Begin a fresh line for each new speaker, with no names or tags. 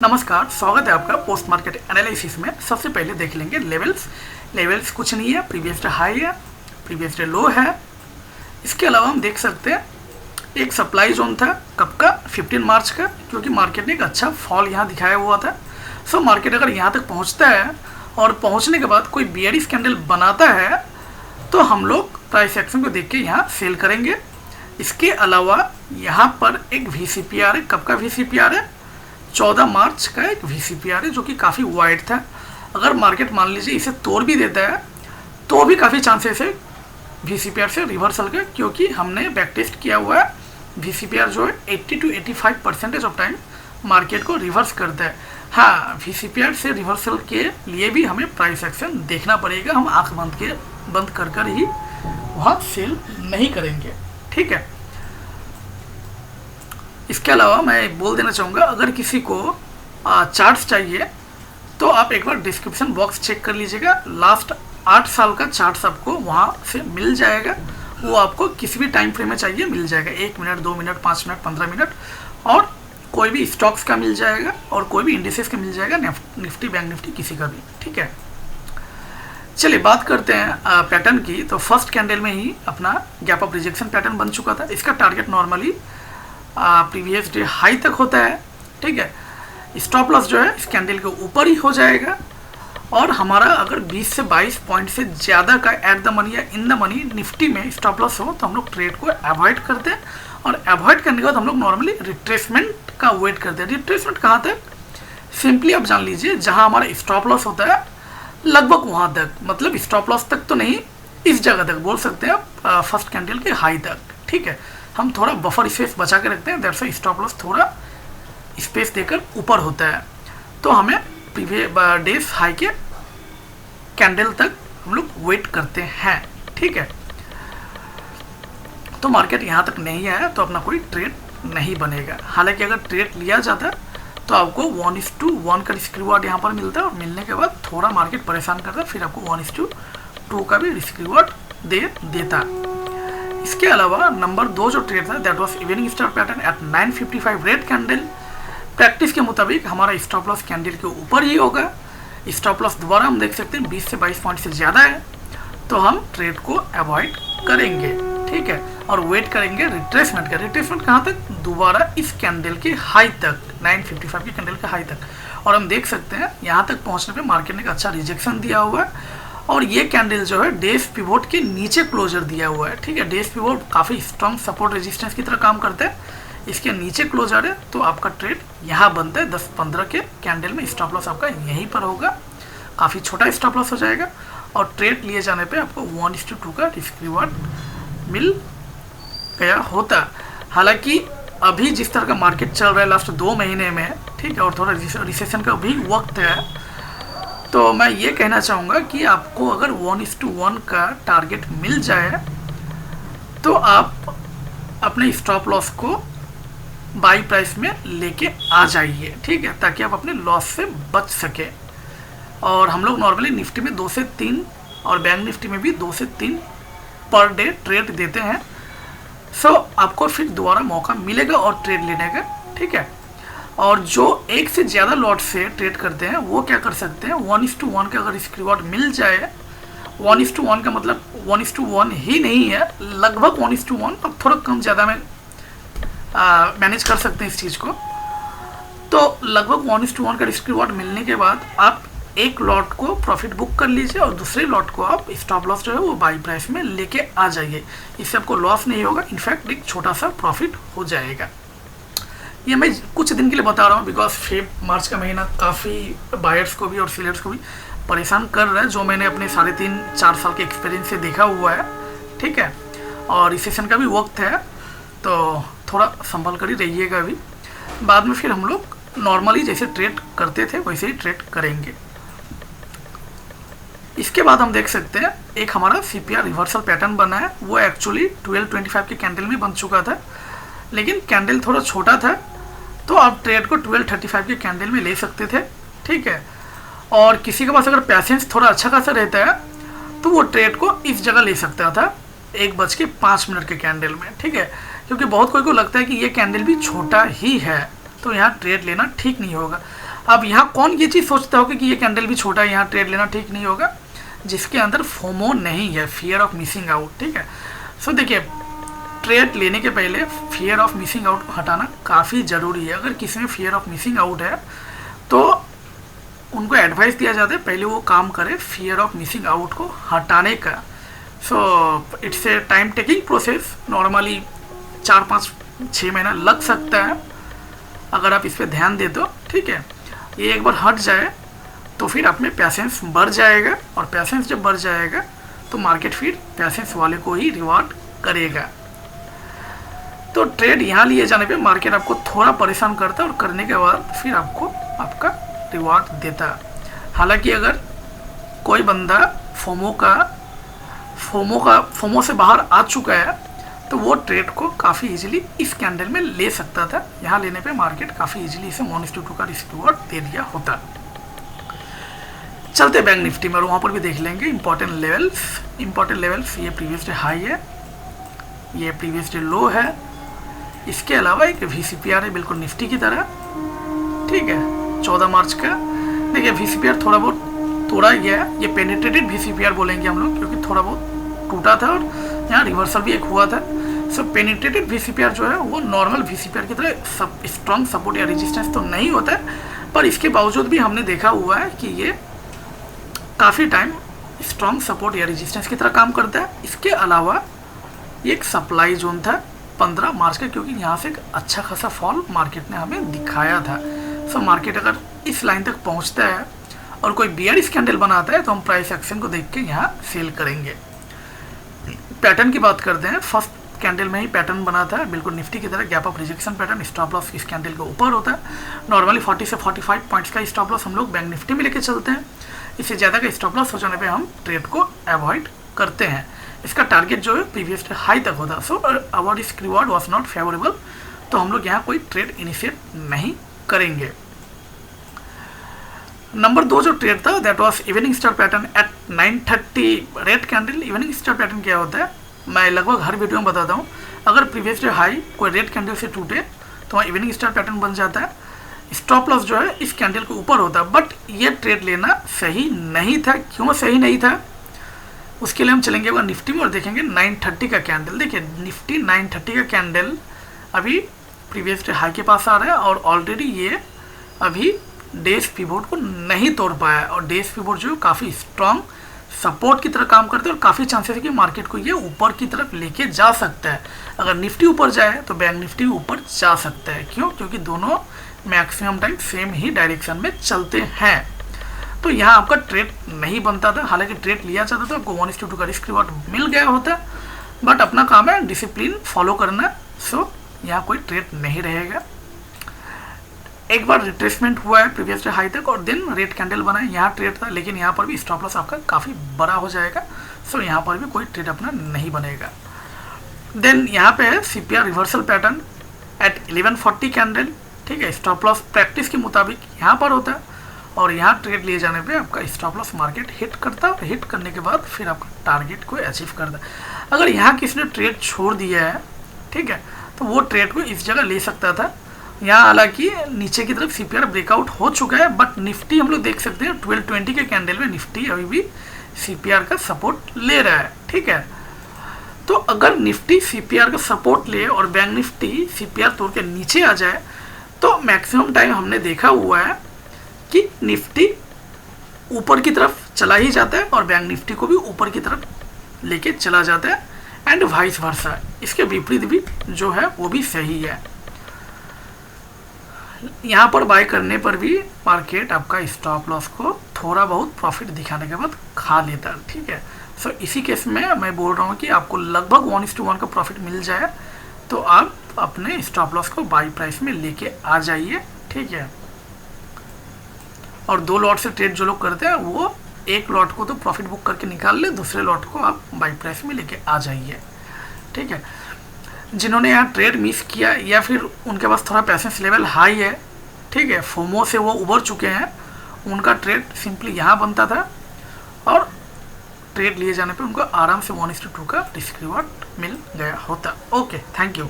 नमस्कार, स्वागत है आपका पोस्ट मार्केट एनालिसिस में। सबसे पहले देख लेंगे लेवल्स कुछ नहीं है, प्रीवियस डे हाई है, प्रीवियस डे लो है। इसके अलावा हम देख सकते हैं एक सप्लाई जोन था, कब का 15 मार्च का, क्योंकि मार्केट ने एक अच्छा फॉल यहाँ दिखाया हुआ था। सो मार्केट अगर यहाँ तक पहुँचता है और पहुँचने के बाद कोई बेयरिश कैंडल बनाता है तो हम लोग प्राइस एक्शन को देख के यहाँ सेल करेंगे। इसके अलावा यहाँ पर एक VCPR है, कब का VCPR है, 14 मार्च का एक VCPR है जो कि काफ़ी वाइड था। अगर मार्केट मान लीजिए इसे तोड़ भी देता है तो भी काफ़ी चांसेस है VCPR से रिवर्सल का, क्योंकि हमने बैक टेस्ट किया हुआ है। VCPR जो है 80 to 85% ऑफ टाइम मार्केट को रिवर्स करता है। हाँ, VCPR से रिवर्सल के लिए भी हमें प्राइस एक्शन देखना पड़ेगा। हम आँख बंद कर ही वहाँ सेल नहीं करेंगे, ठीक है। इसके अलावा मैं बोल देना चाहूँगा, अगर किसी को चार्ट्स चाहिए तो आप एक बार डिस्क्रिप्शन बॉक्स चेक कर लीजिएगा। लास्ट 8 साल का चार्ट्स आपको वहाँ से मिल जाएगा। वो आपको किसी भी टाइम फ्रेम में चाहिए मिल जाएगा, 1 मिनट, 2 मिनट, 5 मिनट, 15 मिनट, और कोई भी स्टॉक्स का मिल जाएगा और कोई भी इंडिसेस का मिल जाएगा, निफ्टी, बैंक निफ्टी, किसी का भी, ठीक है। चलिए बात करते हैं पैटर्न की। तो फर्स्ट कैंडल में ही अपना गैप अप रिजेक्शन पैटर्न बन चुका था। इसका target normally previous day high तक होता है, ठीक है। स्टॉप लॉस जो है इस कैंडल के ऊपर ही हो जाएगा, और हमारा अगर 20 से 22 पॉइंट से ज़्यादा का एट द मनी या इन द मनी निफ्टी में स्टॉप लॉस हो तो हम लोग ट्रेड को अवॉइड करते हैं। और अवॉइड करने के बाद हम लोग नॉर्मली रिट्रेसमेंट का वेट करते हैं। रिट्रेसमेंट कहाँ तक, सिंपली आप जान लीजिए जहाँ हमारा स्टॉप लॉस होता है लगभग वहाँ तक, मतलब स्टॉप लॉस तक तो नहीं, इस जगह तक बोल सकते हैं आप, फर्स्ट कैंडल के हाई तक, ठीक है। हम थोड़ा बफर स्पेस बचा के रखते हैं, दैट्स व्हाई स्टॉप लॉस थोड़ा स्पेस देकर ऊपर होता है। तो हमें प्रीवियस डेज हाई के कैंडल तक हम लोग वेट करते हैं, ठीक है। तो मार्केट यहाँ तक नहीं आया तो अपना कोई ट्रेड नहीं बनेगा। हालांकि अगर ट्रेड लिया जाता तो आपको 1:1 का रिस्क रिवार्ड यहाँ पर मिलता है, और मिलने के बाद थोड़ा मार्केट परेशान करता, फिर आपको 1:2 का भी रिस्क रिवार्ड दे देता। इसके अलावा नंबर 2 जो ट्रेड था that was evening star pattern at 9:55 red candle. Practice के मुताबिक हमारा स्टॉप लॉस कैंडल के ऊपर ही होगा। स्टॉप लॉस दोबारा हम देख सकते हैं 20 से 22 पॉइंट से ज़्यादा है तो हम ट्रेड को अवॉइड करेंगे, ठीक है। और वेट करेंगे रिट्रेसमेंट का। रिट्रेसमेंट कहाँ तक, दोबारा इस कैंडल के हाई तक, 9:55 के कैंडल के हाई तक। और हम देख सकते हैं यहाँ तक पहुँचने पर मार्केट ने एक अच्छा रिजेक्शन दिया हुआ है, और ये कैंडल जो है डेज पिवोट के नीचे क्लोजर दिया हुआ है, ठीक है। डेज पिवोट काफ़ी स्ट्रॉन्ग सपोर्ट रेजिस्टेंस की तरह काम करते हैं। इसके नीचे क्लोजर है तो आपका ट्रेड यहाँ बनता है 10-15 के कैंडल में। स्टॉप लॉस आपका यहीं पर होगा, काफ़ी छोटा स्टॉप लॉस हो जाएगा, और ट्रेड लिए जाने पे आपको 1:2 का रिस्क रिवार्ड मिल गया होता। हालांकि अभी जिस तरह का मार्केट चल रहा है लास्ट 2 महीने में, ठीक है, और थोड़ा रिसेशन का भी वक्त है, तो मैं ये कहना चाहूँगा कि आपको अगर 1:1 का टारगेट मिल जाए तो आप अपने स्टॉप लॉस को बाई प्राइस में लेके आ जाइए, ठीक है, ताकि आप अपने लॉस से बच सके। और हम लोग नॉर्मली निफ्टी में 2 से 3 और बैंक निफ्टी में भी 2 से 3 पर डे ट्रेड देते हैं। सो आपको फिर दोबारा मौका मिलेगा और ट्रेड लेने का, ठीक है। और जो एक से ज़्यादा लॉट से ट्रेड करते हैं वो क्या कर सकते हैं, 1:1 का अगर रिस्क रिवार्ड मिल जाए, 1:1 का मतलब 1:1 ही नहीं है, लगभग 1:1, अब थोड़ा कम ज़्यादा में मैनेज कर सकते हैं इस चीज़ को। तो लगभग 1:1 का रिस्क रिवार्ड मिलने के बाद आप एक लॉट को प्रॉफिट बुक कर लीजिए और दूसरे लॉट को आप स्टॉप लॉस जो है वो बाई प्राइस में लेके आ जाइए। इससे आपको लॉस नहीं होगा, इनफैक्ट एक छोटा सा प्रॉफिट हो जाएगा। ये मैं कुछ दिन के लिए बता रहा हूँ बिकॉज मार्च का महीना काफ़ी बायर्स को भी और सेलर्स को भी परेशान कर रहा है, जो मैंने अपने 3.5-4 साल के एक्सपीरियंस से देखा हुआ है, ठीक है। और रिसेशन का भी वक्त है तो थोड़ा संभल कर ही रहिएगा। अभी बाद में फिर हम लोग नॉर्मली जैसे ट्रेड करते थे वैसे ही ट्रेड करेंगे। इसके बाद हम देख सकते हैं एक हमारा CPR रिवर्सल पैटर्न बना है, वो एक्चुअली 12:25 के कैंडल में बन चुका था, लेकिन कैंडल थोड़ा छोटा था तो आप ट्रेड को 12:35 के कैंडल में ले सकते थे, ठीक है। और किसी के पास अगर पैसेंस थोड़ा अच्छा खासा रहता है तो वो ट्रेड को इस जगह ले सकता था 1:05 के कैंडल में, ठीक है। क्योंकि बहुत कोई को लगता है कि ये कैंडल भी छोटा ही है तो यहाँ ट्रेड लेना ठीक नहीं होगा। अब यहाँ कौन ये चीज़ सोचता होगा कि ये कैंडल भी छोटा है, यहाँ ट्रेड लेना ठीक नहीं होगा, जिसके अंदर फोमो नहीं है, फियर ऑफ मिसिंग आउट। ठीक है, सो देखिए ट्रेड लेने के पहले फियर ऑफ मिसिंग आउट को हटाना काफ़ी ज़रूरी है। अगर किसी में फियर ऑफ मिसिंग आउट है तो उनको एडवाइस दिया जाता है पहले वो काम करे फियर ऑफ मिसिंग आउट को हटाने का। So it's a time taking process, normally 4-5-6 महीना लग सकता है अगर आप इस पर ध्यान दे दो। ठीक है, ये एक बार हट जाए तो फिर आप में पैसेंस बढ़ जाएगा, और पैसेंस जब बढ़ जाएगा तो मार्केट फिर पैसेंस वाले को ही रिवार्ड करेगा। तो ट्रेड यहाँ लिए जाने पे मार्केट आपको थोड़ा परेशान करता है और करने के बाद फिर आपको आपका रिवार्ड देता है। हालांकि अगर कोई बंदा फोमो से बाहर आ चुका है तो वो ट्रेड को काफ़ी इजीली इस कैंडल में ले सकता था। यहाँ लेने पे मार्केट काफ़ी इजीली इसे 1:2 का रिस्क रिवार्ड दे दिया होता। चलते बैंक निफ्टी में, और वहाँ पर भी देख लेंगे इंपॉर्टेंट लेवल्स। ये प्रीवियस डे हाई है, ये प्रीवियस डे लो है। इसके अलावा एक VCPR है बिल्कुल निफ्टी की तरह। ठीक है, 14 मार्च का। देखिए VCPR थोड़ा बहुत तोड़ा गया है, ये पेनिट्रेटेड VCPR बोलेंगे हम लोग, क्योंकि थोड़ा बहुत टूटा था और यहाँ रिवर्सल भी एक हुआ था। सो पेनिट्रेटेड VCPR जो है वो नॉर्मल VCPR की तरह स्ट्रॉन्ग सपोर्ट या रेजिस्टेंस तो नहीं होता है, पर इसके बावजूद भी हमने देखा हुआ है कि ये काफ़ी टाइम स्ट्रॉन्ग सपोर्ट या रेजिस्टेंस की तरह काम करता है। इसके अलावा ये एक सप्लाई जोन था 15 मार्च का, क्योंकि यहाँ से एक अच्छा खासा फॉल मार्केट ने हमें दिखाया था। सो मार्केट अगर इस लाइन तक पहुँचता है और कोई बियरिश कैंडल बनाता है तो हम प्राइस एक्शन को देख के यहाँ सेल करेंगे। पैटर्न की बात करते हैं, फर्स्ट कैंडल में ही पैटर्न बना था बिल्कुल निफ्टी की तरह, gap of rejection pattern. Stop loss इस कैंडल के ऊपर होता है। नॉर्मली 40 से 45 पॉइंट्स का स्टॉप लॉस हम लोग बैंक निफ्टी में लेके चलते हैं। इससे ज़्यादा का स्टॉप लॉस हो जाने पे हम ट्रेड को अवॉइड करते हैं। इसका टारगेट जो है प्रीवियस हाई तक होता है। So our risk reward was not favourable, तो हम लोग यहाँ कोई ट्रेड इनिशिएट नहीं करेंगे। नंबर 2 जो ट्रेड था that was evening star pattern at 9:30 red candle. Evening star pattern क्या होता है मैं लगभग हर वीडियो में बताता हूँ। अगर प्रीवियस डे हाई कोई रेड कैंडल से टूटे तो वहाँ इवनिंग स्टार पैटर्न बन जाता है। स्टॉप लॉस जो है इस कैंडल के ऊपर होता है, बट ये ट्रेड लेना सही नहीं था। क्यों सही नहीं था उसके लिए हम चलेंगे वह निफ्टी में और देखेंगे 9:30 का कैंडल। देखिए निफ्टी 9:30 का कैंडल अभी प्रीवियस डे हाई के पास आ रहा है और ऑलरेडी ये अभी डेज पिवोट को नहीं तोड़ पाया है, और डेज पिवोट जो काफ़ी स्ट्रॉन्ग सपोर्ट की तरह काम करते हैं और काफ़ी चांसेस है कि मार्केट को ये ऊपर की तरफ लेके जा सकता है। अगर निफ्टी ऊपर जाए तो बैंक निफ्टी ऊपर जा सकता है। क्यों? क्योंकि दोनों मैक्सिमम टाइम सेम ही डायरेक्शन में चलते हैं। तो यहाँ आपका ट्रेड नहीं बनता था, हालांकि ट्रेड लिया जाता था आपको 1:2 का रिस्क रिवार्ड मिल गया होता, बट अपना काम है डिसिप्लिन फॉलो करना। सो यहाँ कोई ट्रेड नहीं रहेगा। एक बार रिट्रेसमेंट हुआ है प्रीवियस डे हाई तक और देन रेड कैंडल बना है, यहाँ ट्रेड था, लेकिन यहाँ पर भी स्टॉप लॉस आपका काफ़ी बड़ा हो जाएगा। सो यहाँ पर भी कोई ट्रेड अपना नहीं बनेगा। देन यहाँ पे है CPR reversal pattern at 11:40 candle. ठीक है, स्टॉप लॉस प्रैक्टिस के मुताबिक यहाँ पर होता है और यहाँ ट्रेड लिए जाने पे आपका स्टॉप लॉस मार्केट हिट करता है और हिट करने के बाद फिर आपका टारगेट को अचीव करता है। अगर यहाँ किसी ने ट्रेड छोड़ दिया है, ठीक है, तो वो ट्रेड को इस जगह ले सकता था। यहाँ हालांकि नीचे की तरफ CPR ब्रेकआउट हो चुका है, बट निफ्टी हम लोग देख सकते हैं 1220 के कैंडल में निफ्टी अभी भी CPR का सपोर्ट ले रहा है। ठीक है, तो अगर निफ्टी CPR का सपोर्ट ले और बैंक निफ्टी CPR तोड़ के नीचे आ जाए तो मैक्सिमम टाइम हमने देखा हुआ है कि निफ्टी ऊपर की तरफ चला ही जाता है और बैंक निफ्टी को भी ऊपर की तरफ लेके चला जाता है, एंड वाइस वर्सा। इसके विपरीत भी जो है वो भी सही है। यहाँ पर बाय करने पर भी मार्केट आपका स्टॉप लॉस को थोड़ा बहुत प्रॉफिट दिखाने के बाद खा लेता है। ठीक है, सो इसी केस में मैं बोल रहा हूँ कि आपको लगभग 1:1 का प्रॉफिट मिल जाए तो आप अपने स्टॉप लॉस को बाई प्राइस में लेके आ जाइए। ठीक है, और 2 लॉट से ट्रेड जो लोग करते हैं वो एक लॉट को तो प्रॉफिट बुक करके निकाल ले, दूसरे लॉट को आप बाई प्राइस में लेके आ जाइए। ठीक है, जिन्होंने यहाँ ट्रेड मिस किया या फिर उनके पास थोड़ा पैसेंस लेवल हाई है, ठीक है, फोमो से वो उबर चुके हैं, उनका ट्रेड सिंपली यहाँ बनता था और ट्रेड लिए जाने पे उनको आराम से 1:2 का रिस्क रिवार्ड मिल गया होता। Okay, thank you.